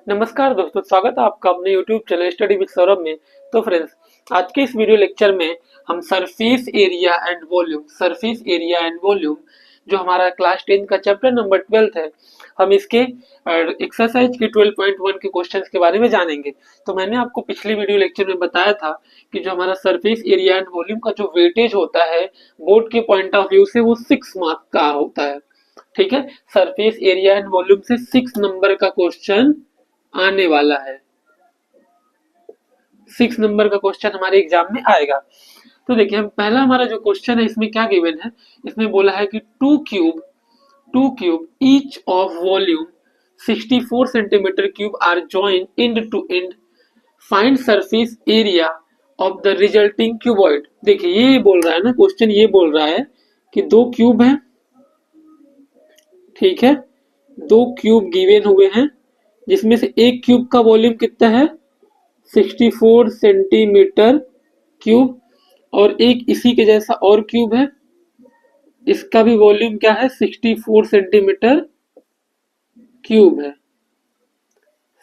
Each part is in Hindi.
नमस्कार दोस्तों, स्वागत है आपका अपने YouTube channel study with Saurabh में। तो फ्रेंड्स, आज के इस वीडियो लेक्चर में हम सरफेस एरिया एंड वॉल्यूम जो हमारा क्लास 10 का चैप्टर नंबर 12 है, हम इसके एक्सरसाइज के 12.1 के क्वेश्चंस के बारे में जानेंगे। तो मैंने आपको पिछले वीडियो लेक्चर में बताया था कि जो हमारा सरफेस एरिया एंड वॉल्यूम का जो वेटेज होता है बोर्ड के पॉइंट ऑफ व्यू से, वो 6 मार्क का होता है। ठीक है, सरफेस एरिया एंड वॉल्यूम से 6 नंबर का क्वेश्चन आने वाला है। 6 नंबर का क्वेश्चन हमारे एग्जाम में आएगा। तो देखिए, हम पहला हमारा जो क्वेश्चन है इसमें क्या गिवन है, इसमें बोला है कि two cube each of volume 64 centimetre cube are join end to end, find surface area of the resulting cuboid. देखिए, ये बोल रहा है ना क्वेश्चन, ये बोल रहा है कि दो क्यूब है, ठीक है, दो क्यूब गिवन हुए हैं जिसमें से एक क्यूब का वॉल्यूम कितना है 64 सेंटीमीटर क्यूब, और एक इसी के जैसा और क्यूब है, इसका भी वॉल्यूम क्या है 64 सेंटीमीटर क्यूब है,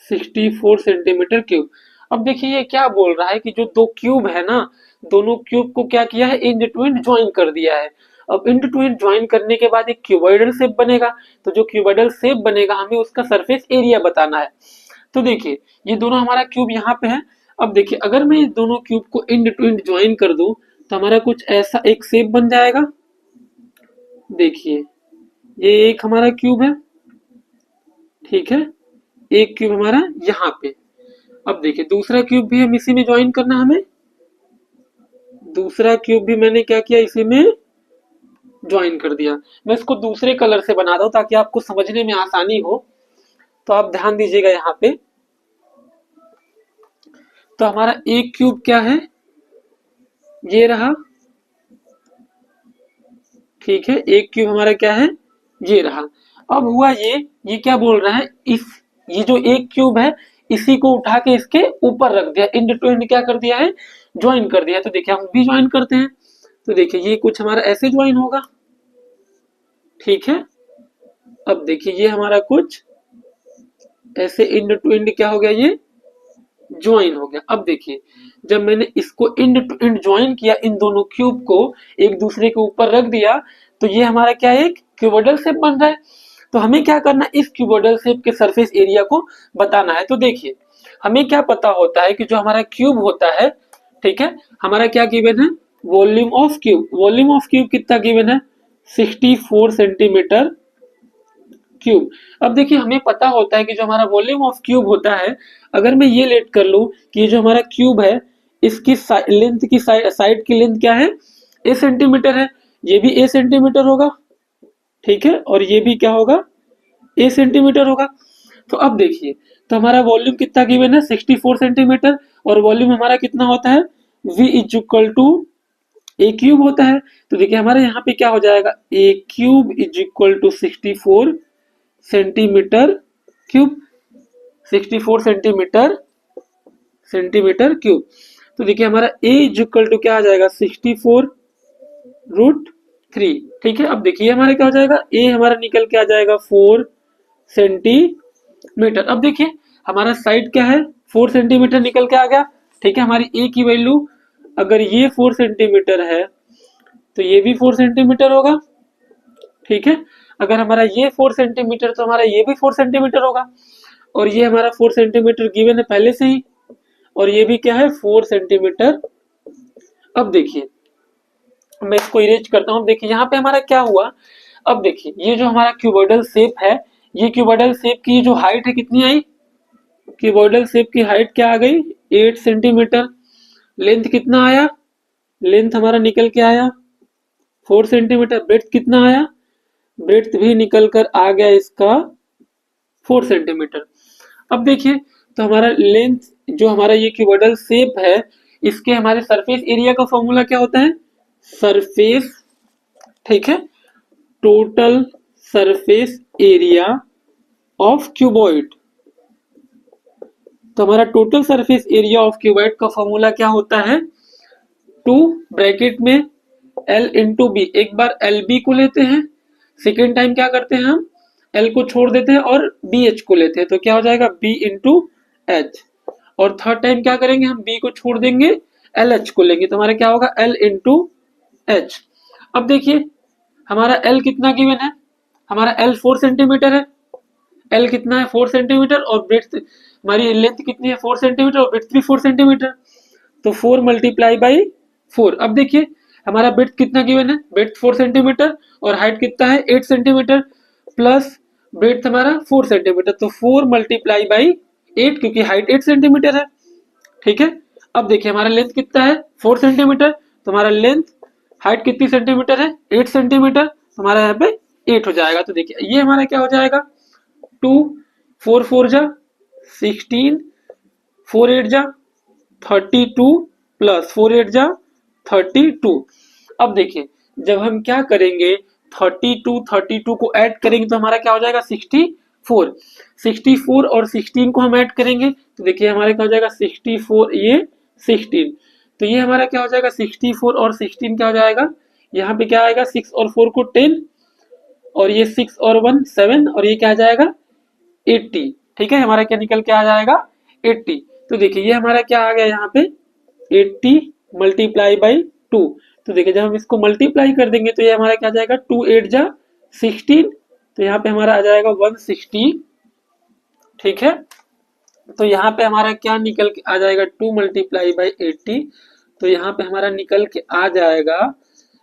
64 सेंटीमीटर क्यूब। अब देखिए ये क्या बोल रहा है कि जो दो क्यूब है ना, दोनों क्यूब को क्या किया है, एंड टू एंड ज्वाइन कर दिया है। अब एंड टू एंड ज्वाइन करने के बाद एक क्यूबॉइडल शेप बनेगा, तो जो क्यूबॉइडल शेप बनेगा हमें उसका सरफेस एरिया बताना है। तो देखिए, ये दोनों हमारा क्यूब यहाँ पे है। अब देखिए, अगर मैं इस दोनों क्यूब को एंड टू एंड ज्वाइन कर दूं तो हमारा कुछ ऐसा एक शेप बन जाएगा। देखिए, ये एक हमारा क्यूब है, ठीक है, एक क्यूब हमारा यहाँ पे। अब देखिए, दूसरा क्यूब भी हम इसी में ज्वाइन करना है हमें, दूसरा क्यूब भी मैंने क्या किया, इसी में ज्वाइन कर दिया। मैं इसको दूसरे कलर से बना दूं ताकि आपको समझने में आसानी हो, तो आप ध्यान दीजिएगा यहाँ पे। तो हमारा एक क्यूब क्या है, ये रहा, ठीक है, एक क्यूब हमारा क्या है, ये रहा। अब हुआ ये क्या बोल रहा है, ये जो एक क्यूब है इसी को उठा के इसके ऊपर रख दिया, एंड टू एंड क्या कर दिया है, ज्वाइन कर दिया। तो देखिए, हम भी ज्वाइन करते हैं। तो देखिए, ये कुछ हमारा ऐसे ज्वाइन होगा, ठीक है। अब देखिए, ये हमारा कुछ ऐसे एंड टू एंड क्या हो गया, ये ज्वाइन हो गया। अब देखिए, जब मैंने इसको एंड टू एंड ज्वाइन किया, इन दोनों क्यूब को एक दूसरे के ऊपर रख दिया, तो ये हमारा क्या है, एक क्यूबॉइडल शेप बन रहा है। तो हमें क्या करना है, इस क्यूबॉइडल शेप के सरफेस एरिया को बताना है। तो देखिए, हमें क्या पता होता है कि जो हमारा क्यूब होता है, ठीक है, हमारा क्या गिवन है, volume of cube. Volume of cube कितना गिवन है, 64 सेंटीमीटर क्यूब। अब देखिए, हमें पता होता है कि जो हमारा वॉल्यूम ऑफ क्यूब होता है, अगर मैं ये लेट कर लूं कि ये जो हमारा क्यूब है इसकी लेंथ की साइड की लेंथ क्या है, ए सेंटीमीटर है, ये भी ए सेंटीमीटर होगा, ठीक है, और ये भी क्या होगा, ए सेंटीमीटर होगा। तो अब देखिए, तो हमारा वॉल्यूम कितना गिवन है 64 सेंटीमीटर, और वॉल्यूम हमारा कितना होता है, v is equal to a cube होता है। तो देखिए, हमारे यहाँ पे क्या हो जाएगा, a cube is equal to 64 centimetre cube, 64 centimetre cube. तो देखिए, हमारा a इक्वल टू क्या आ जाएगा, 64√3, ठीक है। अब देखिए, हमारे क्या हो जाएगा, a हमारा निकल के आ जाएगा 4 सेंटीमीटर। अब देखिए, हमारा साइड क्या है, 4 सेंटीमीटर निकल के आ गया, ठीक है। हमारी a की वैल्यू, अगर ये 4 सेंटीमीटर है तो ये भी 4 सेंटीमीटर होगा, ठीक है। अगर हमारा ये 4 सेंटीमीटर तो हमारा ये भी 4 सेंटीमीटर होगा, और ये हमारा 4 सेंटीमीटर गिवन है पहले से ही, और ये भी क्या है 4 सेंटीमीटर। अब देखिए, मैं इसको इरेज करता हूं। देखिए, यहाँ पे हमारा क्या हुआ, अब देखिए, ये जो हमारा क्यूबॉइडल शेप है, ये क्यूबॉइडल शेप की जो हाइट है कितनी आई, क्यूबॉइडल शेप की हाइट क्या आ गई, 8 सेंटीमीटर। लेंथ कितना आया, लेंथ हमारा निकल के आया 4 सेंटीमीटर। ब्रेड्थ कितना आया, ब्रेड्थ भी निकल कर आ गया इसका 4 सेंटीमीटर। अब देखिए, तो हमारा लेंथ, जो हमारा ये क्यूबॉइडल शेप है, इसके हमारे सरफेस एरिया का फॉर्मूला क्या होता है, सरफेस, ठीक है, total surface area of cuboid. तो हमारा total surface area of cuboid का फॉर्मूला क्या होता है, 2 ब्रैकेट में L इंटू बी। एक बार एल बी को लेते हैं, सेकेंड टाइम क्या करते हैं हम, एल को छोड़ देते हैं और बी एच को लेते हैं, तो क्या हो जाएगा बी इंटू एच। और थर्ड टाइम क्या करेंगे, हम बी को छोड़ देंगे, एल एच को लेंगे, तो हमारा क्या होगा एल इंटू एच। अब देखिए हमारा एल कितना गिवन है, हमारा एल 4 सेंटीमीटर है, एल कितना है 4 सेंटीमीटर, और ब्रेथ हमारी लेंथ कितनी है 4 सेंटीमीटर, और ब्रेथ भी 4 सेंटीमीटर, तो 4 मल्टीप्लाई बाई 4। अब देखिए हमारा ब्रेथ कितना गिवन है, ब्रेथ 4 सेंटीमीटर और हाइट कितना है 8 सेंटीमीटर, प्लस ब्रेथ हमारा 4 सेंटीमीटर, तो 4 मल्टीप्लाई बाई 8, क्योंकि हाइट 8 सेंटीमीटर है। ठीक है, अब देखिए हमारा लेंथ कितना है 4 सेंटीमीटर, तो हमारा लेंथ हाइट कितनी सेंटीमीटर है 8 सेंटीमीटर, तो हमारा यहाँ पे 8 हो जाएगा। तो देखिए ये हमारा क्या हो जाएगा 2 4 4 जा 16, 4 8 जा 32 प्लस 4 8 जा 32। अब देखिए जब हम क्या करेंगे 32 को ऐड करेंगे तो हमारा क्या हो जाएगा 64, 64 और 16 को हम ऐड करेंगे तो देखिए हमारा क्या हो जाएगा 64 ये 16, तो ये हमारा क्या हो जाएगा 64 और 16 क्या हो जाएगा, यहाँ पे क्या आएगा 6 और 4 को 10, और ये 6 और 1 7, और ये क्या आ जाएगा 80। ठीक है, हमारा क्या निकल के आ जाएगा 80। तो देखिए ये हमारा क्या आ गया यहाँ पे 80 मल्टीप्लाई बाई 2, तो देखिए जब हम इसको मल्टीप्लाई कर देंगे तो ये हमारा क्या आ जाएगा 2 8 जा 16, तो यहाँ पे हमारा आ जाएगा 160। ठीक है, तो यहाँ पे हमारा क्या निकल के आ जाएगा 2 मल्टीप्लाई बाई 80, तो यहाँ पे हमारा निकल के आ जाएगा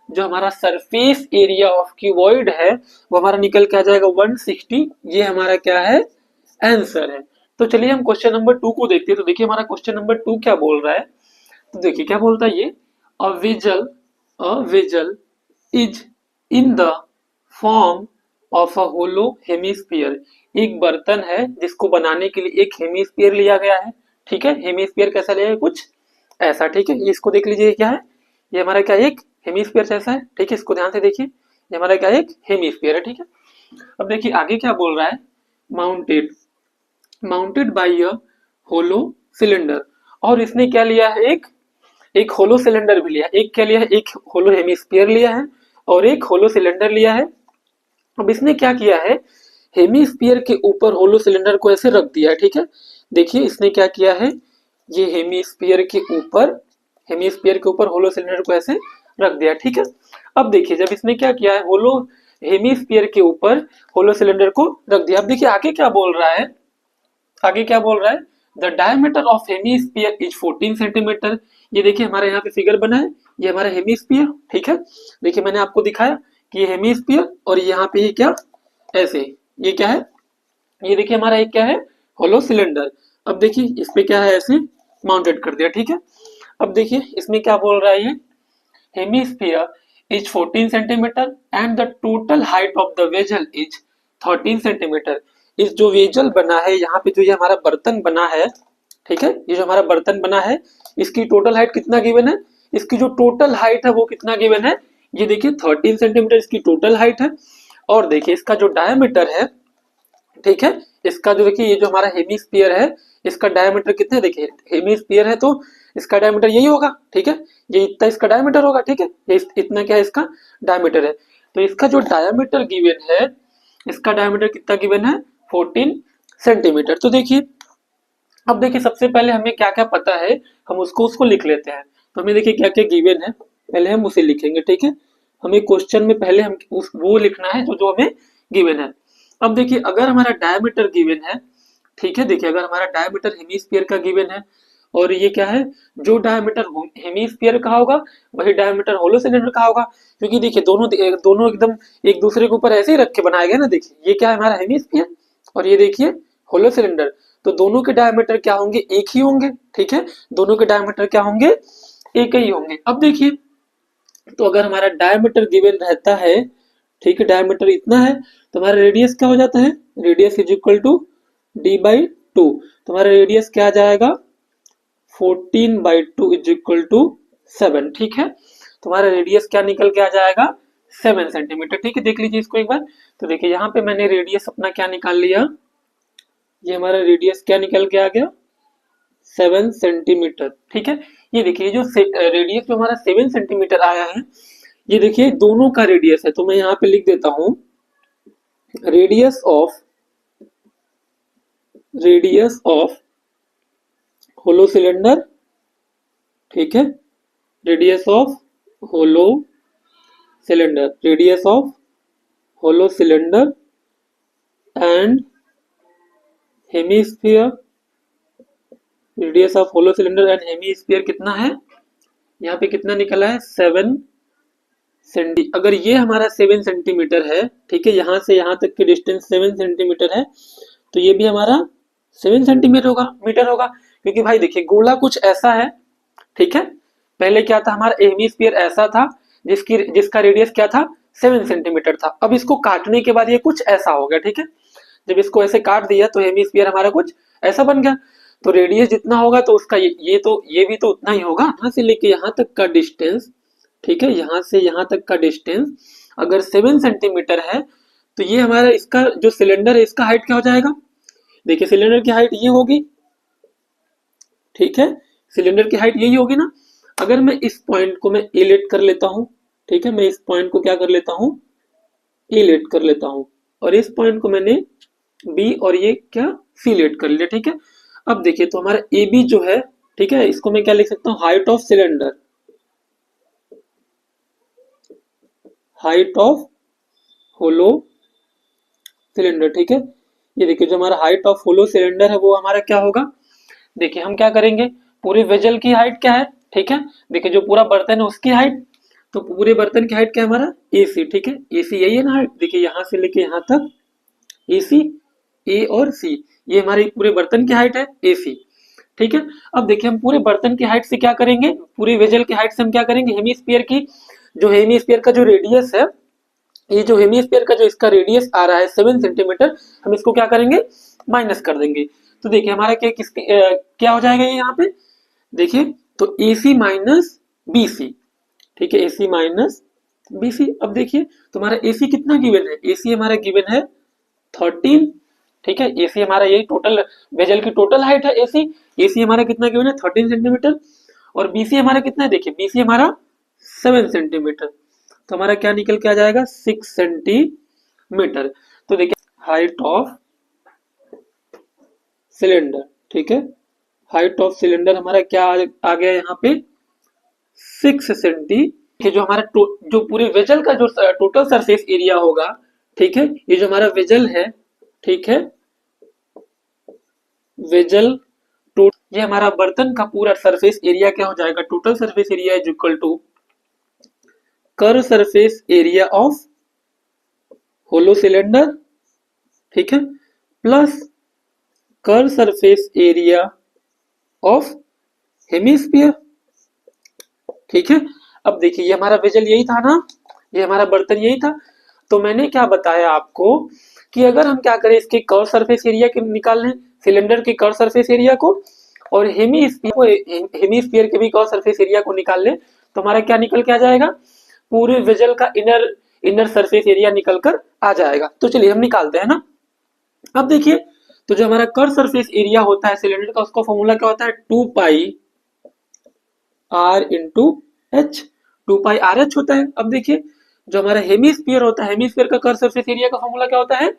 जो हमारा सरफेस एरिया ऑफ क्यूबॉइड है वो हमारा निकल के आ जाएगा 160। ये हमारा क्या है आंसर है। तो चलिए हम क्वेश्चन नंबर 2 को देखते हैं। तो देखिए हमारा क्वेश्चन नंबर 2 क्या बोल रहा है, तो देखिए क्या बोलता है ये, a vessel is in the form of a hollow hemisphere. एक बर्तन है जिसको बनाने के लिए एक हेमिस्फीयर लिया गया है। ठीक है, हेमिस्फीयर कैसा लिया है कुछ ऐसा। ठीक है, ये इसको देख लीजिए क्या है, ये हमारा क्या एक हेमिस्फीयर जैसा है। ठीक है, इसको ध्यान से देखिए, ये हमारा क्या एक हेमिस्फीयर है। ठीक है, अब देखिए आगे क्या बोल रहा है, mounted by a hollow cylinder, और इसने क्या लिया है एक होलो सिलेंडर भी लिया है। एक क्या लिया है, एक होलो हेमिस्फीयर लिया है और एक होलो सिलेंडर लिया है। अब इसने क्या किया है, हेमिस्फीयर के ऊपर होलो सिलेंडर को ऐसे रख दिया है। ठीक है, देखिए इसने क्या किया है, ये हेमिस्फीयर के ऊपर होलो सिलेंडर को ऐसे रख दिया। ठीक है, अब देखिए जब इसने क्या किया है, होलो हेमिस्फीयर के ऊपर होलो सिलेंडर को रख दिया। अब देखिए आगे क्या बोल रहा है, the diameter of hemisphere is 14 centimetre. ये देखिए हमारे यहाँ पे फिगर बना है, ये हमारा हेमिस्फीयर। ठीक है, देखिए मैंने आपको दिखाया कि ये हेमिस्फीयर और यहाँ पे ये क्या ऐसे, ये क्या है, ये देखिए हमारा एक क्या है होलो सिलेंडर। अब देखिए इस पे क्या है ऐसे माउंटेड कर दिया। ठीक है, अब देखिए इसमें क्या बोल रहा है, ये hemisphere is 14 centimetre and the total height of the vessel is 13 centimetre. इस जो वेजल बना है यहाँ पे, जो ये हमारा बर्तन बना है, ठीक है, ये जो हमारा बर्तन बना है इसकी टोटल हाइट कितना गिवन है, इसकी जो टोटल हाइट है वो कितना गिवन है, ये देखिए 13 सेंटीमीटर इसकी टोटल हाइट है। और देखिए इसका जो डायमीटर है, ठीक है, इसका जो देखिए ये जो हमारा हेमिस्फीयर है इसका डायमीटर कितना है, देखिए हेमिस्फीयर है तो इसका डायमीटर यही होगा। ठीक है, ये इतना इसका डायमीटर होगा। ठीक है, ये इतना क्या है इसका डायमीटर है, तो इसका जो डायमीटर गिवन है, इसका डायमीटर कितना गिवन है 14 सेंटीमीटर। तो देखिए अब देखिए सबसे पहले हमें क्या क्या पता है, हम उसको लिख लेते हैं। तो हमें देखिए क्या क्या गिवन है, पहले हम उसे लिखेंगे। ठीक है, हमें क्वेश्चन में पहले हम वो लिखना है जो हमें गिवन है। अब देखिए अगर हमारा डायमीटर गिवन है, ठीक है, देखिए अगर हमारा डायमीटर हेमिस्फीयर का गिवन है और ये क्या है, जो डायमीटर हेमिस्फीयर का होगा वही डायमीटर होलो सिलेंडर का होगा, क्योंकि देखिए दोनों एकदम एक दूसरे के ऊपर ऐसे ही रख के बनाया गया ना। देखिए ये क्या है हमारा हेमिस्फीयर और ये देखिए होलो सिलेंडर, तो दोनों के डायमीटर क्या होंगे एक ही होंगे। ठीक है, दोनों के डायमीटर क्या होंगे एक ही होंगे। अब देखिए तो अगर हमारा डायमीटर गिवन रहता है, ठीक है, डायमीटर इतना है तो हमारा रेडियस क्या हो जाता है, radius is equal to d/2, तो हमारा रेडियस क्या आ जाएगा 14/2 इज इक्वल टू 7। ठीक है, तो हमारा रेडियस क्या निकल के आ जाएगा 7 सेंटीमीटर। ठीक है, देख लीजिए इसको एक बार। तो देखिए यहाँ पे मैंने रेडियस अपना क्या निकाल लिया, ये हमारा रेडियस क्या निकल के आ गया 7 सेंटीमीटर। ठीक है, ये देखिए जो रेडियस जो हमारा 7 सेंटीमीटर आया है, ये देखिए दोनों का रेडियस है, तो मैं यहाँ पे लिख देता हूँ, रेडियस ऑफ होलो सिलेंडर, ठीक है, radius of hollow cylinder and hemisphere, radius of hollow cylinder and hemisphere कितना है, यहाँ पे कितना निकला है 7 सेंटी। अगर ये हमारा 7 सेंटीमीटर है, ठीक है, यहाँ से यहाँ तक की डिस्टेंस 7 सेंटीमीटर है, तो ये भी हमारा 7 सेंटीमीटर होगा। क्योंकि भाई देखिए गोला कुछ ऐसा है, ठीक है, पहले क्या था हमारा हेमीस्फीयर ऐसा था जिसका रेडियस क्या था 7 सेंटीमीटर था। अब इसको काटने के बाद ये कुछ ऐसा हो गया, ठीक है, जब इसको ऐसे काट दिया तो हेमीस्फीयर हमारा कुछ ऐसा बन गया। तो रेडियस जितना होगा तो उसका ये भी तो उतना ही होगा। यहाँ से लेके यहाँ तक का डिस्टेंस, ठीक है, यहाँ से यहाँ तक का डिस्टेंस अगर 7 सेंटीमीटर है तो ये हमारा इसका जो सिलेंडर है इसका हाइट क्या हो जाएगा, देखिए सिलेंडर की हाइट ये होगी, ठीक है, सिलेंडर की हाइट यही होगी ना। अगर मैं इस पॉइंट को मैं ए लेट कर लेता हूं, ठीक है, मैं इस पॉइंट को क्या कर लेता हूं, ए लेट कर लेता हूं, और इस पॉइंट को मैंने बी और ये क्या सी लेट कर लिया, ठीक है। अब देखिए तो हमारा ए बी जो है, ठीक है, इसको मैं क्या लिख सकता हूं, हाइट ऑफ होलो सिलेंडर, ठीक है। ये देखिए जो हमारा हाइट ऑफ होलो सिलेंडर है वो हमारा क्या होगा, देखिए हम क्या करेंगे, पूरे वेजल की हाइट क्या है, ठीक है, देखिए जो पूरा बर्तन है उसकी हाइट, तो पूरे बर्तन की हाइट क्या है हमारा AC, ठीक है, AC यही है ना हाइट, देखिए यहाँ से लेके यहाँ तक AC, A और C, ये हमारे पूरे बर्तन की हाइट है AC, ठीक है। अब देखिए हम पूरे बर्तन की हाइट से क्या करेंगे, पूरे वेजल की हाइट से हम क्या करेंगे, हेमीस्फीयर की जो हेमीस्फीयर का जो रेडियस है, ये जो हेमीस्फीयर का जो इसका रेडियस आ रहा है 7 सेंटीमीटर, हम इसको क्या करेंगे माइनस कर देंगे। तो देखिए हमारा क्या हो जाएगा ये यहाँ पे, देखिए तो AC माइनस BC, ठीक है, AC माइनस BC। अब देखिए तुम्हारा AC कितना गिवन है, AC हमारा गिवन है 13, ठीक है, AC हमारा यही टोटल वेजल की टोटल हाइट है AC हमारा कितना गिवन है 13 सेंटीमीटर, और BC हमारा कितना है, देखिए BC हमारा 7 सेंटीमीटर, तो हमारा क्या निकल के आ जाएगा 6 सेंटीमीटर। तो देखिए हाइट ऑफ सिलेंडर, ठीक है, हाइट ऑफ सिलेंडर हमारा क्या आ गया यहाँ पे 6 सेंटी, जो हमारा जो पूरे वेजल का जो टोटल सरफेस एरिया होगा, ठीक है, ये जो हमारा वेजल है, ठीक है, वेजल ये हमारा बर्तन का पूरा सरफेस एरिया क्या हो जाएगा, total surface area is equal to curve surface area of hollow cylinder, ठीक है, plus curve surface area of hemisphere, ठीक है। अब देखिए ये हमारा वेजल यही था ना, ये हमारा बर्तन यही था, तो मैंने क्या बताया आपको कि अगर हम क्या करें इसके कर्व सरफेस एरिया के निकाल लें, सिलेंडर के कर्व सरफेस एरिया को, और हेमीस्फीयर के भी कर्व सरफेस एरिया को निकाल लें, तो हमारा क्या निकल के आ जाएगा, पूरे वेजल का इनर सरफेस एरिया निकल कर आ जाएगा। तो चलिए हम निकालते हैं ना। अब देखिए तो जो हमारा कर्व सरफेस एरिया होता है सिलेंडर का, उसका फॉर्मूला क्या होता है 2 पाई R इंटू H, 2 पाई RH होता है। अब देखिए जो हमारा हेमीस्फीयर होता है, हेमीस्फीयर का कर्व सरफेस एरिया का फॉर्मूला क्या होता है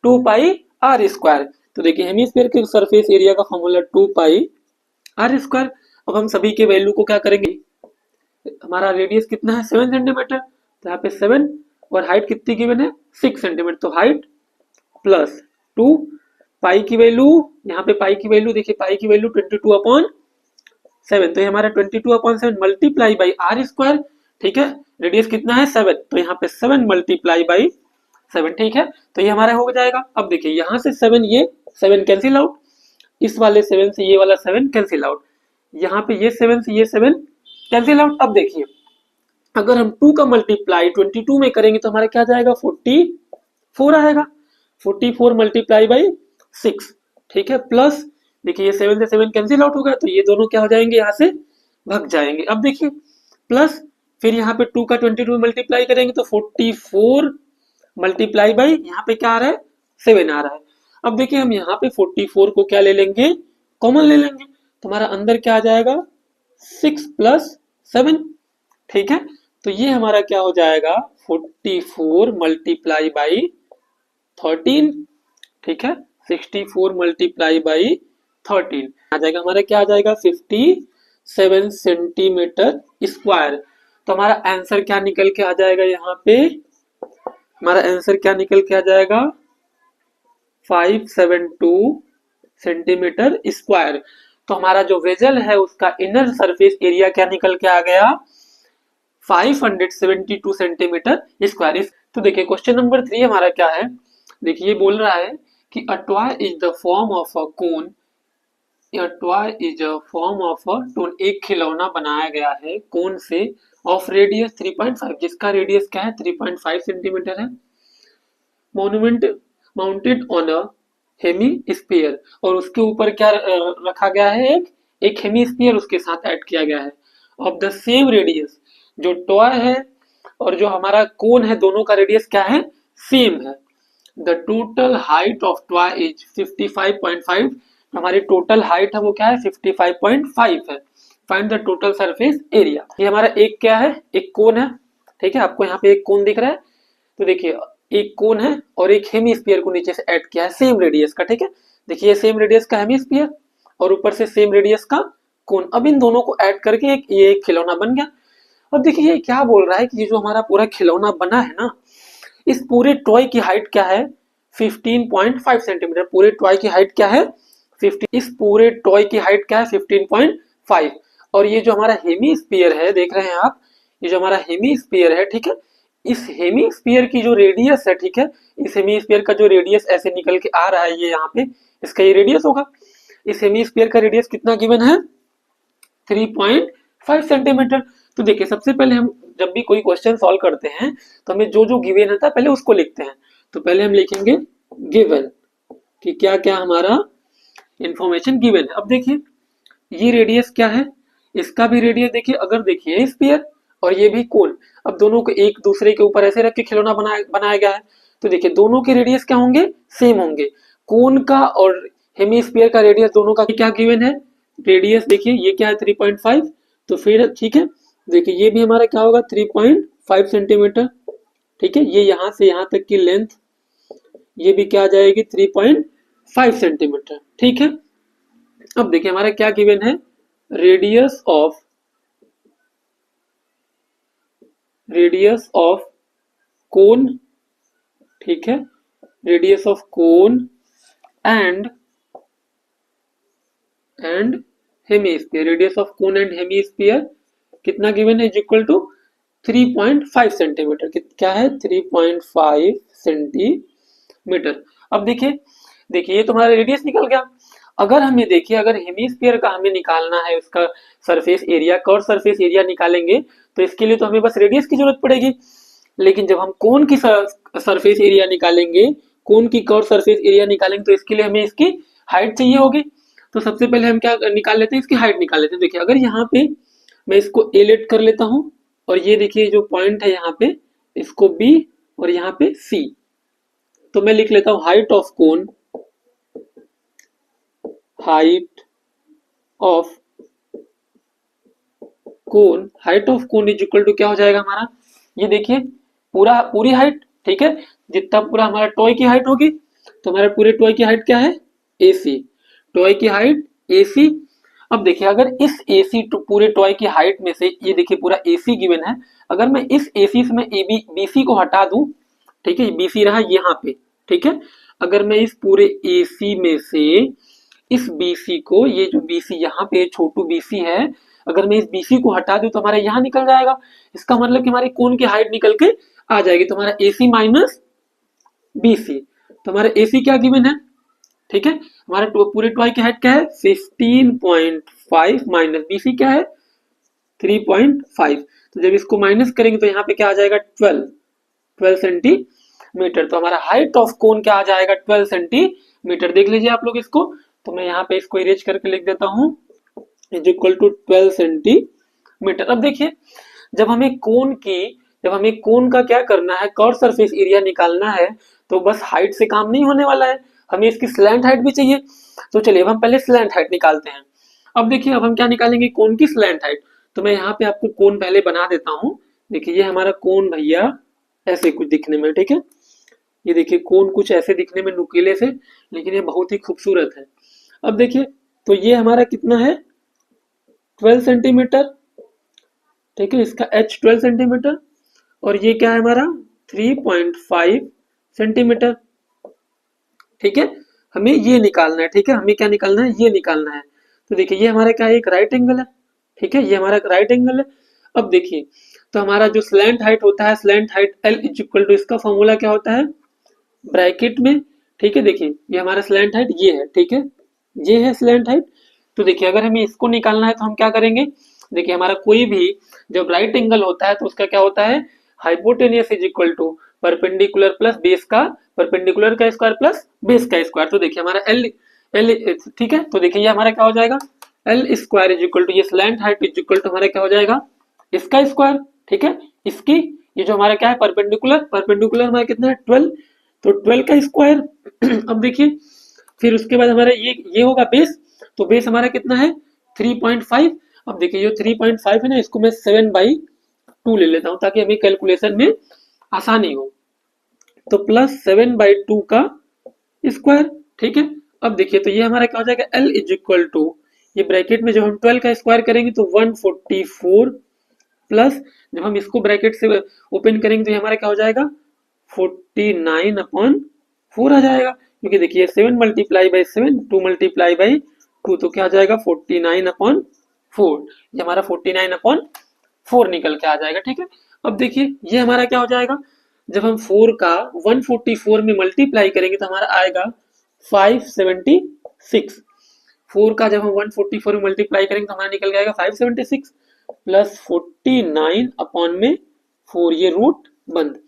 2 पाई R स्क्वायर। तो देखिए हेमीस्फीयर के सरफेस एरिया का फॉर्मूला 2 पाई R स्क्वायर। अब हम सभी के वैल्यू को क्या करेंगे, हमारा रेडियस कितना है 7 सेंटीमीटर, तो यहाँ पे 7 और हाइट कितनी गिवन है 6 सेंटीमीटर, तो हाइट प्लस 2 पाई की वैल्यू, यहाँ पे पाई की वैल्यू देखिए, पाई की वैल्यू 22/7, तो ये हमारा 22/7 मल्टीप्लाई बाई R स्क्वायर, ठीक है, रेडियस कितना है 7, तो यहाँ पे 7 मल्टीप्लाई बाई 7, ठीक है, तो ये हमारा हो जाएगा। अब देखिए यहाँ से 7 ये 7 कैंसिल आउट, इस वाले 7 से ये वाला 7 कैंसिल आउट, यहाँ पे ये 7 से ये 7 कैंसिल आउट। अब देखिए अगर हम 2 का मल्टीप्लाई 22 में करेंगे तो हमारा क्या जाएगा 44 आएगा, 44 मल्टीप्लाई बाई 6, ठीक है, प्लस देखिए ये 7 से 7 कैंसिल आउट होगा, तो ये दोनों क्या हो जाएंगे यहाँ से भाग जाएंगे। अब देखिए प्लस फिर यहाँ पे 2 का 22 में मल्टीप्लाई करेंगे तो 44 मल्टीप्लाई बाई यहाँ पे क्या आ रहा है 7 आ रहा है। अब देखिए हम यहाँ पे 44 को क्या ले लेंगे, कॉमन ले लेंगे, तो हमारा अंदर क्या आ जाएगा 6 प्लस 7, ठीक है, तो ये हमारा क्या हो जाएगा 44 मल्टीप्लाई बाई 13, ठीक है, 64 मल्टीप्लाई बाई 13 आ जाएगा हमारा, क्या आ जाएगा 57 सेंटीमीटर स्क्वायर। तो हमारा आंसर क्या निकल के आ जाएगा, यहाँ पे हमारा आंसर क्या निकल के आ जाएगा 572 सेंटीमीटर स्क्वायर। तो हमारा जो वेजल है उसका इनर सरफेस एरिया क्या निकल के आ गया 572 सेंटीमीटर स्क्वायर। तो देखिए क्वेश्चन नंबर 3 हमारा क्या है, देखिए ये बोल रहा है कि a toy is the form of a cone, a toy is a form of a tone, एक खिलौना बनाया गया है कोन से, ऑफ रेडियस 3.5, जिसका रेडियस क्या है 3.5 सेंटीमीटर है, monument mounted on a hemisphere, और उसके ऊपर क्या रखा गया है, एक हेमी स्पीयर उसके साथ ऐड किया गया है, ऑफ द सेम रेडियस, जो टॉय है और जो हमारा कोन है दोनों का रेडियस क्या है सेम है। The total height of toy is 55.5, हमारी टोटल हाइट है वो क्या है 55.5 है। Find the total surface area, ये हमारा एक क्या है, एक कोन है, ठीक है, आपको यहाँ पे एक कोन दिख रहा है, तो देखिए एक कोन है और एक हेमी स्फीयर को नीचे से ऐड किया है सेम रेडियस का, ठीक है, देखिए सेम रेडियस का हेमी स्फीयर और ऊपर से सेम रेडियस का कोन, अब इन दोनों को ऐड करके ये एक खिलौना बन गया। अब देखिए ये क्या बोल रहा है कि ये जो हमारा पूरा खिलौना बना है ना, इस पूरे टॉय की हाइट क्या है 15.5 सेंटीमीटर, पूरे टॉय की हाइट क्या है 50, इस पूरे टॉय की हाइट क्या है 15.5, और ये जो हमारा हेमी स्फीयर है देख रहे हैं आप, ये जो हमारा हेमी स्फीयर है, ठीक है, इस हेमी स्फीयर की जो रेडियस है, ठीक है, इस हेमी स्फीयर का जो रेडियस ऐसे निकल के आ रहा है ये यहाँ पे, इसका ये रेडियस होगा, इस हेमी स्फीयर का रेडियस कितना गिवन है 3.5 सेंटीमीटर। तो देखिए सबसे पहले हम जब भी कोई क्वेश्चन सॉल्व करते हैं तो हमें जो जो गिवन रहता है पहले उसको लिखते हैं, तो पहले हम लिखेंगे गिवन कि क्या क्या हमारा इंफॉर्मेशन गिवन है। अब देखिए ये रेडियस क्या है, इसका भी रेडियस देखिए, अगर देखिए स्फीयर और ये भी कोन, अब दोनों को एक दूसरे के ऊपर ऐसे रख के खिलौना बनाया गया है, तो देखिए दोनों के रेडियस क्या होंगे सेम होंगे, कोन का और हेमीस्फीयर का रेडियस दोनों का क्या गिवन है, रेडियस देखिए ये क्या है 3.5, तो फिर ठीक है, देखिए ये भी हमारा क्या होगा 3.5 सेंटीमीटर, ठीक है, ये यहाँ से यहाँ तक की लेंथ ये भी क्या आ जाएगी 3.5 सेंटीमीटर, ठीक है। अब देखिए हमारा क्या गिवन है, रेडियस ऑफ कोन, ठीक है, radius of cone and hemisphere, radius of cone and hemisphere कितना गिवन है, इज इक्वल टू 3.5 सेंटीमीटर, क्या है 3.5 सेंटीमीटर। अब देखिए ये तुम्हारा रेडियस निकल गया। अगर हमें देखिए अगर हेमीस्फीयर का हमें निकालना है उसका surface area, curve surface area निकालेंगे तो इसके लिए तो हमें बस रेडियस की जरूरत पड़ेगी, लेकिन जब हम कोन की सरफेस एरिया निकालेंगे, कोन की कर्व सरफेस एरिया निकालेंगे तो इसके लिए हमें इसकी हाइट चाहिए होगी। तो सबसे पहले हम क्या निकाल लेते हैं, इसकी हाइट निकाल लेते हैं। देखिए अगर यहाँ पे मैं इसको ए लेट कर लेता हूँ और ये देखिए जो पॉइंट है यहाँ पे इसको बी और यहाँ पे सी, तो मैं लिख लेता हूँ height of cone, height of cone is equal to क्या हो जाएगा हमारा, ये देखिए पूरी हाइट, ठीक है, जितना पूरा हमारा टॉय की हाइट होगी, तो हमारे पूरे टॉय की हाइट क्या है AC, टॉय की हाइट AC। अब देखिए अगर इस AC पूरे टॉय की हाइट में से ये देखिए पूरा AC गिवन है, अगर मैं इस AC से मैं BC को हटा दूं, ठीक है, BC रहा यहाँ पे, ठीक है, अगर मैं इस पूरे AC में से इस BC को, ये जो BC यहाँ पे छोटू BC है, अगर मैं इस BC को हटा दूं तो हमारा यहाँ निकल जाएगा, इसका मतलब कि हमारी कोन की हाइट निकल के आ जाएगी, तो हमारा AC माइनस BC, तो हमारा AC क्या गिवन है, ठीक है, हमारे पूरे टॉय की हाइट क्या है 15.5 माइनस BC क्या है 3.5, तो जब इसको माइनस करेंगे तो यहाँ पे क्या आ जाएगा 12 सेंटीमीटर, तो हमारा हाइट ऑफ कोन क्या आ जाएगा 12 सेंटीमीटर। देख लीजिए आप लोग इसको, तो मैं यहाँ पे इसको इरेज करके लिख देता हूँ इज इक्वल टू 12 सेंटीमीटर। अब देखिए जब हमें कोन का क्या करना है, कर्व सरफेस एरिया निकालना है, तो बस हाइट से काम नहीं होने वाला है, हमें इसकी स्लैंट हाइट भी चाहिए। तो चलिए अब हम पहले स्लैंट हाइट निकालते हैं। अब देखिए अब हम क्या निकालेंगे, कोन की स्लैंट हाइट। तो मैं यहाँ पे आपको कोन पहले बना देता हूँ। देखिए ये हमारा कोन भैया ऐसे कुछ दिखने में, ठीक है, ये देखिए कोन कुछ ऐसे दिखने में नुकीले से, लेकिन ये बहुत ही खूबसूरत है। अब देखिए तो ये हमारा कितना है 12 सेंटीमीटर, ठीक है, इसका एच 12 सेंटीमीटर, और ये क्या है हमारा 3.5 सेंटीमीटर, ठीक है। हमें ये निकालना है, ठीक है, हमें क्या निकालना है, ये निकालना है। तो देखिए ये हमारा क्या है, एक राइट एंगल है, ठीक है, ये हमारा राइट एंगल है। अब देखिए तो हमारा जो स्लैंट हाइट होता है, slant height L is equal to, इसका फॉर्मूला क्या होता है ब्रैकेट में, ठीक है। देखिए ये हमारा स्लैंट हाइट ये है, ठीक है, ये है स्लैंट हाइट। तो देखिए अगर हमें इसको निकालना है तो हम क्या करेंगे, देखिए हमारा कोई भी जब राइट एंगल होता है तो उसका क्या होता है, hypotenuse is equal to perpendicular plus base का, परपेंडिकुलर का स्क्वायर प्लस बेस का स्क्वायर। तो देखिए हमारा एल एल ठीक है, तो देखिए ये हमारा क्या हो जाएगा, L square is equal to, ये slant height is equal to हमारा क्या हो जाएगा, इसका स्क्वायर, ठीक है, इसकी, ये जो हमारा क्या है परपेंडिकुलर, परपेंडिकुलर हमारा कितना है 12, तो 12 का स्क्वायर। अब देखिए फिर उसके बाद हमारा ये होगा बेस, तो बेस हमारा कितना है 3.5। अब देखिए जो 3.5 है ना, इसको मैं 7/2 ले लेता हूं ताकि हमें कैलकुलेशन में आसानी हो। तो प्लस 7/2 का स्क्वायर, ठीक है। अब देखिए तो ये हमारा क्या हो जाएगा, एल इज इक्वल टू, ये ब्रैकेट में जब हम 12 का स्क्वायर करेंगे तो 144 प्लस, जब हम इसको ब्रैकेट से ओपन करेंगे तो ये हमारा क्या हो जाएगा 49/4 आ जाएगा, क्योंकि देखिए 7 मल्टीप्लाई बाई 7, 2 मल्टीप्लाई बाई 2, तो क्या आ जाएगा 49/4, ये हमारा 49/4 निकल के आ जाएगा, ठीक है। अब देखिए ये हमारा क्या हो जाएगा, जब हम 4 का 144 में मल्टीप्लाई करेंगे तो हमारा आएगा 576। 4 का जब हम 144 में मल्टीप्लाई करेंगे तो हमारा निकल जाएगा 576 प्लस 49/4, ये रूट बंद।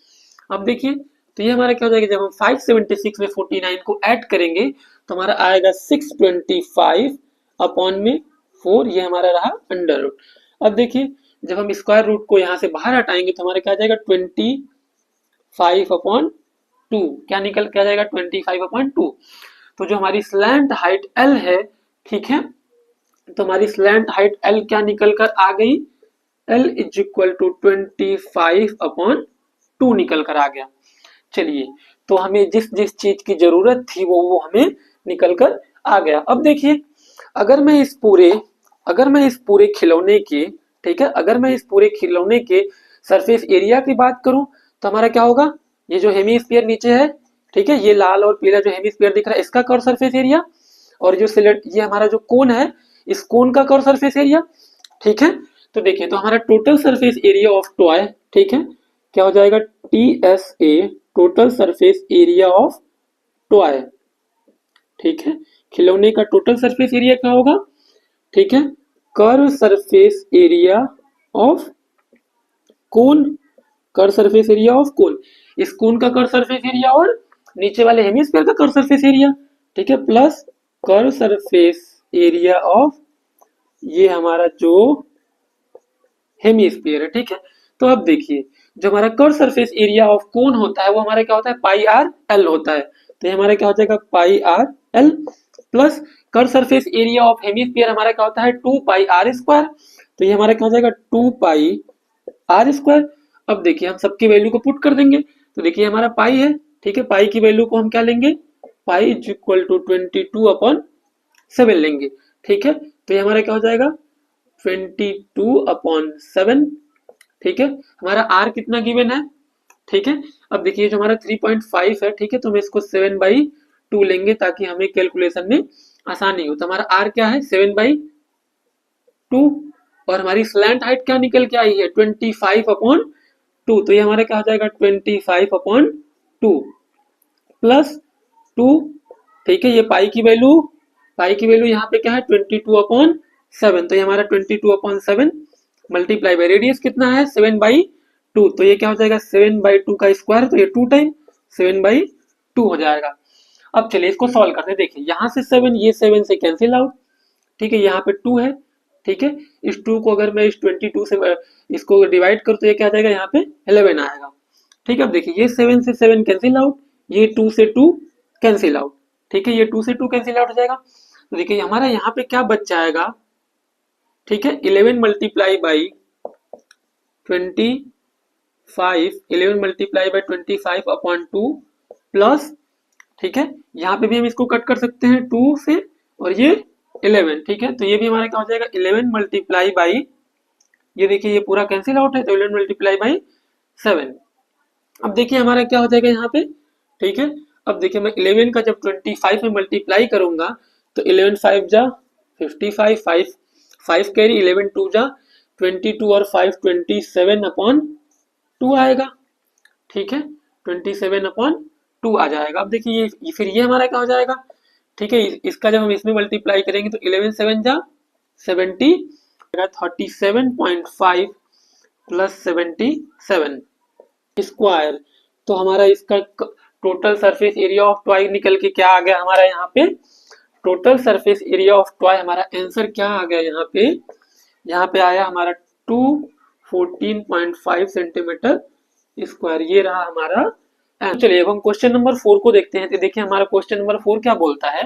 अब देखिए तो ये हमारा क्या हो जाएगा, जब हम 576 में 49 को ऐड करेंगे तो हमारा आएगा 625/4, ये हमारा रहा अंडर रूट। अब देखिए जब हम स्क्वायर रूट को यहाँ से बाहर हटाएंगे तो हमारा क्या आ जाएगा 25/2, क्या निकल के आ जाएगा 25/2। तो जो हमारी स्लैंट हाइट एल है, ठीक है, तो हमारी स्लैंट हाइट एल क्या निकल कर आ गई, एल इज इक्वल टू 25/2 निकल कर आ गया। चलिए तो हमें जिस जिस चीज की जरूरत थी वो हमें निकल कर आ गया। अब देखिए अगर मैं इस पूरे खिलौने के, ठीक है, अगर मैं इस पूरे खिलौने के सरफेस एरिया की बात करूं तो हमारा क्या होगा, ये जो हेमीस्फीयर नीचे है, ठीक है, ये लाल और पीला जो हेमीस्फीयर दिख रहा है इसका कर्व सरफेस एरिया, और जो सिलेट ये हमारा जो कोन है इस कोन का कर्व सरफेस एरिया, ठीक है। तो देखिए तो हमारा total surface area of toy, ठीक है, क्या हो जाएगा TSA, total surface area of toy, ठीक है, खिलौने का टोटल सरफेस एरिया क्या होगा, ठीक है, curve surface area of cone, curve surface area of cone, इस कोन का कर्व सरफेस एरिया और नीचे वाले हेमिस्फीयर का कर्व सरफेस एरिया, ठीक है, plus curve surface area of ये हमारा जो हेमिस्फीयर है, ठीक है। तो अब देखिए जो हमारा curve surface area of cone होता है वो हमारा क्या होता है पाई आर एल होता है, तो ये हमारा क्या हो जाएगा pi r l, plus curve surface area of hemisphere हमारा क्या होता है 2πr², तो ये हमारा क्या हो जाएगा 2πr²। अब देखिए हम सबकी वैल्यू को पुट कर देंगे, तो देखिए हमारा पाई है, ठीक है, पाई की वैल्यू को हम क्या लेंगे, पाई इज इक्वल टू 22/7 लेंगे, ठीक है। तो ये हमारा क्या हो जाएगा 22/7, ठीक है। हमारा आर कितना गिवन है, ठीक है। अब देखिए जो हमारा 3.5 है, ठीक है, तो हम इसको 7/2 लेंगे ताकि हमें कैलकुलेशन में आसानी हो। तो हमारा आर क्या है 7/2, और हमारी स्लैंट हाइट क्या निकल के आई है 25/2, तो ये हमारा क्या हो जाएगा 25/2 प्लस 2, ठीक है, ये पाई की वैल्यू यहाँ पे क्या है 22/7, तो ये हमारा 22/7 मल्टीप्लाई बाई रेडियस कितना है 7/2, तो ये क्या हो जाएगा 7/2 का स्क्वायर, तो ये 2 टाइम 7/2 हो जाएगा। अब चलिए इसको सॉल्व करते हैं, देखिए यहाँ से 7, ये 7 से कैंसिल आउट, ठीक है, यहाँ पे 2 है, ठीक है, इस 2 को अगर मैं इस 22 से इसको डिवाइड करूँ तो ये क्या आ जाएगा यहाँ पे 11 आएगा, ठीक है। अब देखिए ये 7 से 7 कैंसिल आउट, ये 2 से 2 कैंसिल आउट, ठीक है, ये 2 से 2 कैंसिल आउट हो जाएगा। तो देखिए हमारा यहाँ पे क्या बच जाएगा, ठीक है, 11 multiply by 25, 11 multiply by 25/2 plus, ठीक है, यहाँ पे भी हम इसको कट कर सकते हैं 2 से, और ये 11, ठीक है, तो ये भी हमारा क्या हो जाएगा 11 मल्टीप्लाई बाई, ये देखिए ये पूरा कैंसिल आउट है, तो 11 मल्टीप्लाई बाई 7। अब देखिए हमारा क्या हो जाएगा यहाँ पे, ठीक है, अब देखिए मैं 11 का जब 25 में मल्टीप्लाई करूंगा तो 11 5 जा 55, 5 कैरी, 11 2 जा 22 और 5 27/2 आएगा, ठीक है, 27/2 आ जाएगा। अब देखिए ये फिर ये हमारा क्या हो जाएगा, ठीक है, इसका जब हम इसमें मल्टीप्लाई करेंगे तो 11 7 जा 70, 37.5 प्लस 77 स्क्वायर, तो हमारा इसका total surface area of toy निकल के क्या आ गया हमारा यहाँ पे, total surface area of toy हमारा आंसर क्या आ गया यहाँ पे आया हमारा 214.5 सेंटीमीटर स्क्वायर, ये रहा हमारा आंसर। चलिए अब हम क्वेश्चन नंबर 4 को देखते हैं। तो देखिए हमारा क्वेश्चन नंबर 4 क्या बोलता है,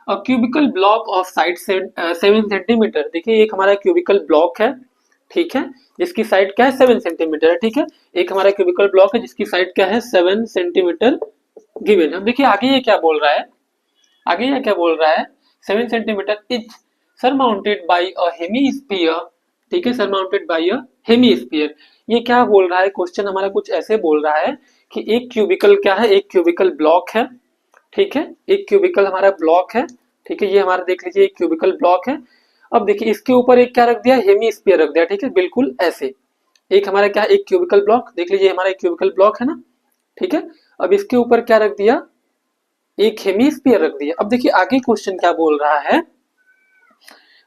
a cubical block of side 7 centimetre. देखिए एक हमारा क्यूबिकल ब्लॉक है, ठीक है, जिसकी साइड क्या है 7 सेंटीमीटर है, ठीक है, एक हमारा क्यूबिकल ब्लॉक है जिसकी साइड क्या है 7 सेंटीमीटर गिवन। अब देखिए आगे ये क्या बोल रहा है, आगे ये क्या बोल रहा है, 7 centimetre is surmounted bye a hemisphere, ठीक है, सरमाउंटेड बाय अ हेमीस्फीयर। ये क्या बोल रहा है, क्वेश्चन हमारा कुछ ऐसे बोल रहा है कि एक क्यूबिकल क्या है, एक क्यूबिकल ब्लॉक है, ठीक है, एक क्यूबिकल हमारा ब्लॉक है, ठीक है, ये हमारा देख लीजिए एक क्यूबिकल ब्लॉक है। अब देखिए इसके ऊपर एक क्या रख दिया, हेमीस्फीयर रख दिया, ठीक है, बिल्कुल ऐसे एक हमारा क्या एक क्यूबिकल ब्लॉक, देख लीजिए हमारा एक क्यूबिकल ब्लॉक है ना, ठीक है, अब इसके ऊपर क्या रख दिया, एक हेमीस्फीयर रख दिया। अब देखिए आगे क्वेश्चन क्या बोल रहा है,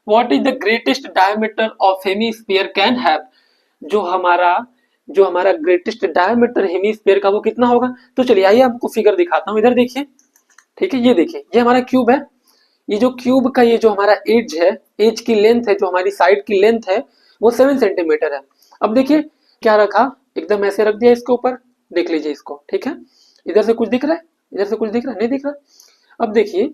what is the greatest diameter of hemisphere can have, जो हमारा ग्रेटेस्ट डायमीटर हेमीस्फीयर का वो कितना होगा। तो चलिए आइए आपको फिगर दिखाता हूँ, इधर देखिए, ठीक है, ये देखिए ये हमारा क्यूब है, ये जो क्यूब का ये जो हमारा एज है, एज की लेंथ है, जो हमारी साइड की लेंथ है वो 7 सेंटीमीटर है। अब देखिए क्या रखा, एकदम ऐसे रख दिया इसके ऊपर, देख लीजिए इसको, ठीक है, इधर से कुछ दिख रहा है, इधर से कुछ दिख रहा है, नहीं दिख रहा। अब देखिए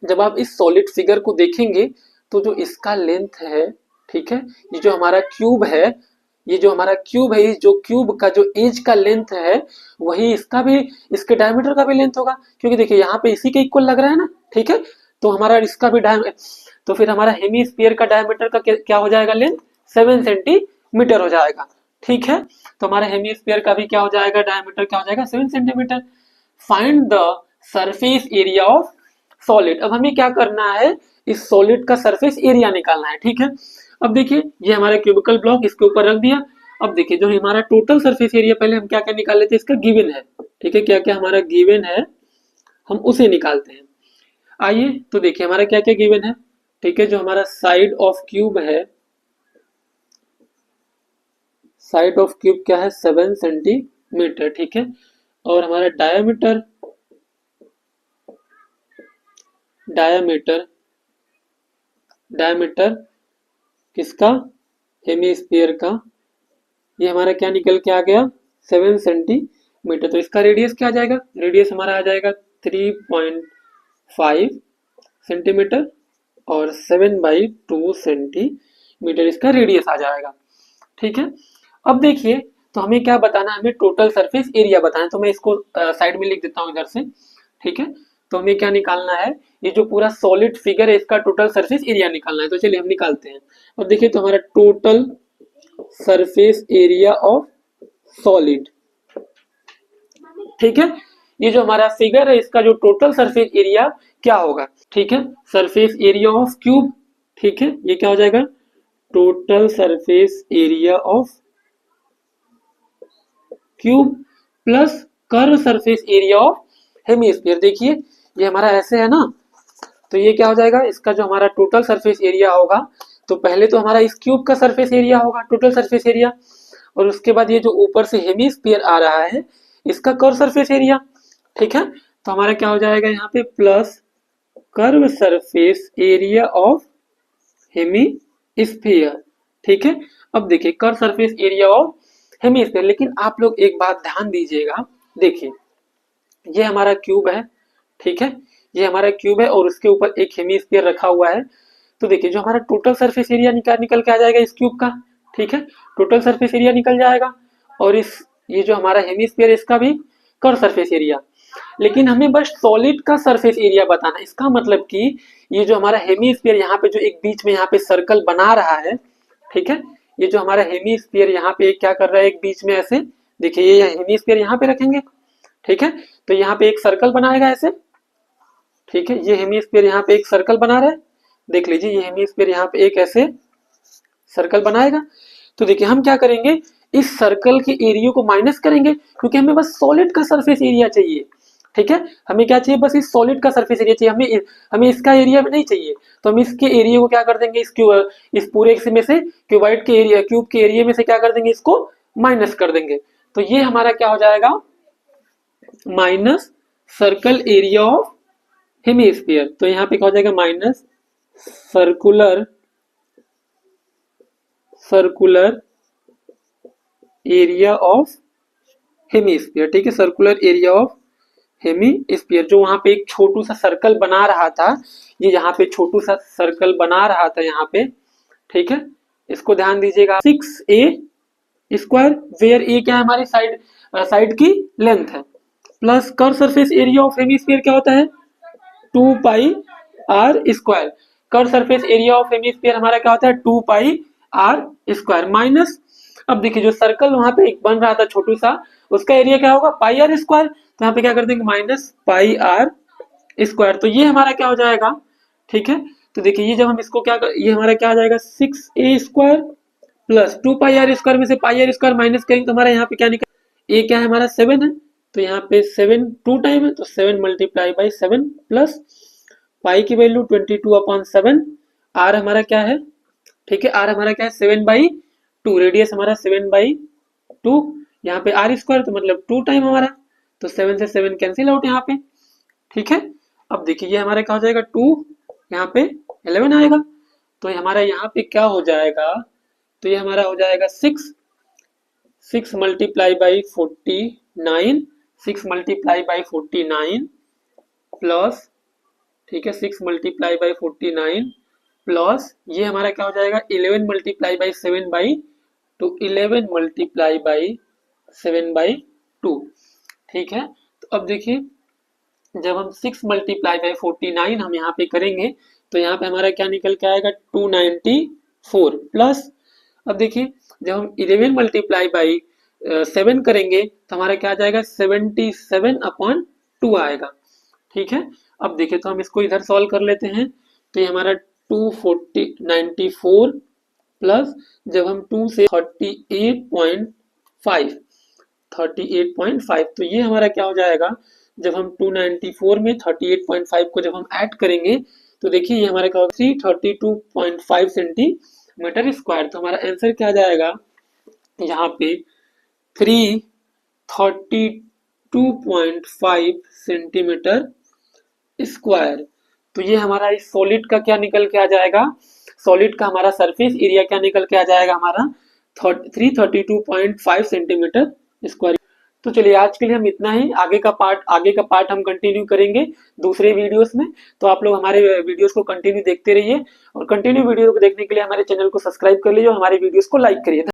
जब आप इस सॉलिड फिगर को देखेंगे तो जो इसका लेंथ है, ठीक है, ये जो हमारा क्यूब है, ये जो हमारा क्यूब है, जो क्यूब का जो एज का लेंथ है वही इसका भी, इसके डायमीटर का भी लेंथ होगा, क्योंकि देखिए यहाँ पे इसी के इक्वल लग रहा है ना, ठीक है, तो हमारा इसका भी तो फिर हमारा हेमीस्फीयर का डायमीटर का क्या हो जाएगा, लेंथ 7 सेंटीमीटर हो जाएगा, ठीक है, तो हमारा हेमीस्फीयर का भी क्या हो जाएगा, डायमीटर क्या हो जाएगा 7 centimetre. Find the surface area of solid. अब हमें क्या करना है, इस सॉलिड का सरफेस एरिया निकालना है, ठीक है। अब देखिए ये हमारा क्यूबिकल ब्लॉक इसके ऊपर रख दिया। अब देखिए जो हमारा टोटल सरफेस एरिया, पहले हम क्या क्या निकाल लेते हैं, इसका गिवन है, ठीक है, क्या क्या हमारा गिवन है हम उसे निकालते हैं। आइए तो देखिए हमारा क्या क्या गिवन है, ठीक है, जो हमारा साइड ऑफ क्यूब है, साइड ऑफ क्यूब क्या है 7 सेंटीमीटर, ठीक है, और हमारा डायमीटर, डायमीटर किसका, हेमीस्फीयर का, ये हमारा क्या निकल के आ गया 7 सेंटीमीटर। तो इसका रेडियस क्या आ जाएगा, रेडियस हमारा आ जाएगा 3.5 सेंटीमीटर और 7/2 सेंटीमीटर इसका रेडियस आ जाएगा, ठीक है। अब देखिए तो हमें क्या बताना है, हमें टोटल सरफेस एरिया बताना है, तो मैं इसको साइड में लिख देता हूँ इधर से, ठीक है, तो हमें क्या निकालना है, ये जो पूरा सॉलिड फिगर है इसका टोटल सरफेस एरिया निकालना है, तो चलिए हम निकालते हैं। अब देखिए तो हमारा total surface area of solid, ठीक है, ये जो हमारा फिगर है इसका जो टोटल सरफेस एरिया क्या होगा, ठीक है, सरफेस एरिया ऑफ क्यूब, ठीक है, ये क्या हो जाएगा, total surface area of cube plus curve surface area of hemisphere. देखिए ये हमारा ऐसे है ना, तो ये क्या हो जाएगा, इसका जो हमारा टोटल सरफेस एरिया होगा, तो पहले तो हमारा इस क्यूब का सरफेस एरिया होगा टोटल सरफेस एरिया, और उसके बाद ये जो ऊपर से हेमीस्फीयर आ रहा है इसका कर्व सरफेस एरिया, ठीक है, तो हमारा क्या हो जाएगा यहाँ पे plus curve surface area of hemisphere, ठीक है। अब देखिए curve surface area of hemisphere, लेकिन आप लोग एक बात ध्यान दीजिएगा, देखिए ये हमारा क्यूब है, ठीक है, ये हमारा क्यूब है और उसके ऊपर एक हेमीस्फीयर रखा हुआ है, तो देखिए जो हमारा टोटल सरफेस एरिया निकल के आ जाएगा इस क्यूब का, ठीक है, टोटल सरफेस एरिया निकल जाएगा, और इस ये जो हमारा हेमीस्फीयर इसका भी कर्व सरफेस एरिया, लेकिन हमें बस सॉलिड का सरफेस एरिया बताना। इसका मतलब कि ये जो हमारा हेमीस्फीयर यहाँ पे जो एक बीच में यहाँ पे सर्कल बना रहा है, ठीक है, ये जो हमारा हेमीस्फीयर यहाँ पे क्या कर रहा है, एक बीच में ऐसे देखिए, ये हेमीस्फीयर यहाँ पे रखेंगे, ठीक है, तो यहाँ पे एक सर्कल बनाएगा ऐसे, ठीक है, ये हेमीस्फीयर यहाँ पे एक सर्कल बना रहा है, देख लीजिए ये हेमीस्फीयर यहाँ पे एक ऐसे सर्कल बनाएगा। तो देखिए हम क्या करेंगे, इस सर्कल के एरिया को माइनस करेंगे, क्योंकि हमें बस सॉलिड का सरफेस एरिया चाहिए, ठीक है, हमें क्या चाहिए, बस इस सॉलिड का सरफेस एरिया चाहिए, हमें इसका एरिया नहीं चाहिए। तो हम इसके एरिया को क्या कर देंगे, इस पूरे में से क्यूबाइड के एरिया, क्यूब के एरिया में से क्या कर देंगे, इसको माइनस कर देंगे। तो ये हमारा क्या हो जाएगा, minus circle area of hemisphere. तो यहाँ पे क्या हो जाएगा, minus circular area of hemisphere, ठीक है, सर्कुलर एरिया ऑफ हेमीस्फीयर। जो वहां पे एक छोटू सा सर्कल बना रहा था, ये यहाँ पे छोटू सा सर्कल बना रहा था यहाँ पे, ठीक है, इसको ध्यान दीजिएगा, 6a² वेयर ए क्या है, हमारी साइड की लेंथ है, plus curve surface area of hemisphere क्या होता है, 2πr²। Curve surface area of hemisphere हमारा क्या होता है, 2πr², माइनस, अब देखिए जो सर्कल वहां पे एक बन रहा था छोटू सा, उसका एरिया क्या होगा, πr², तो यहाँ पे क्या कर देंगे, माइनस πr²। तो ये हमारा क्या हो जाएगा, ठीक है, तो देखिए ये जब हम इसको ये हमारा क्या आ जाएगा, 6a² प्लस 2πr² में से πr² माइनस करेंगे तो हमारा यहाँ पे क्या निकल, ए क्या है हमारा 7 है, तो यहाँ पे 7 2 टाइम है, तो 7 मल्टीप्लाई बाई 7 प्लस पाई की वैल्यू 22/7, आर हमारा क्या है, ठीक है, आर हमारा क्या है 7/2, रेडियस हमारा 7/2, यहाँ पे r², तो मतलब 2 टाइम हमारा, तो 7 से 7 कैंसिल आउट यहाँ पे, ठीक है। अब देखिए ये हमारा क्या हो जाएगा, 2 यहाँ पे 11 आएगा, तो हमारा यहाँ पे क्या हो जाएगा, तो ये हमारा हो जाएगा 6 multiply by 49, 6 multiply by 49 plus, ठीक है, 6 मल्टीप्लाई बाई 49 प्लस ये हमारा क्या हो जाएगा, 11 मल्टीप्लाई बाई 7/2, 11 मल्टीप्लाई बाई 7/2, ठीक है। तो अब देखिए जब हम 6 मल्टीप्लाई बाई 49 हम यहाँ पे करेंगे, तो यहाँ पे हमारा क्या निकल के आएगा, 294 प्लस, अब देखिए जब हम 11 मल्टीप्लाई बाई 7 करेंगे तो हमारा क्या आ जाएगा, 77/2 आएगा, ठीक है। अब देखिए तो हम इसको इधर सॉल्व कर लेते हैं, तो ये हमारा 294 प्लस, जब हम 2 से 38.5, तो ये हमारा क्या हो जाएगा, जब हम 294 में 38.5 को जब हम ऐड करेंगे तो देखिए ये हमारा क्या होगा, 332.5 सेंटीमीटर स्क्वायर। तो हमारा आंसर क्या जाएगा, यहाँ पे 332.5 सेंटीमीटर स्क्वायर। तो ये हमारा इस सॉलिड का क्या निकल के आ जाएगा, सॉलिड का हमारा सरफेस एरिया क्या निकल के आ जाएगा, हमारा 332.5 सेंटीमीटर स्क्वायर। तो चलिए आज के लिए हम इतना ही, आगे का पार्ट हम कंटिन्यू करेंगे दूसरे वीडियोस में। तो आप लोग हमारे वीडियोस को कंटिन्यू देखते रहिए, और कंटिन्यू वीडियो को देखने के लिए हमारे चैनल को सब्सक्राइब कर लीजिए और हमारे वीडियोस को लाइक करिए।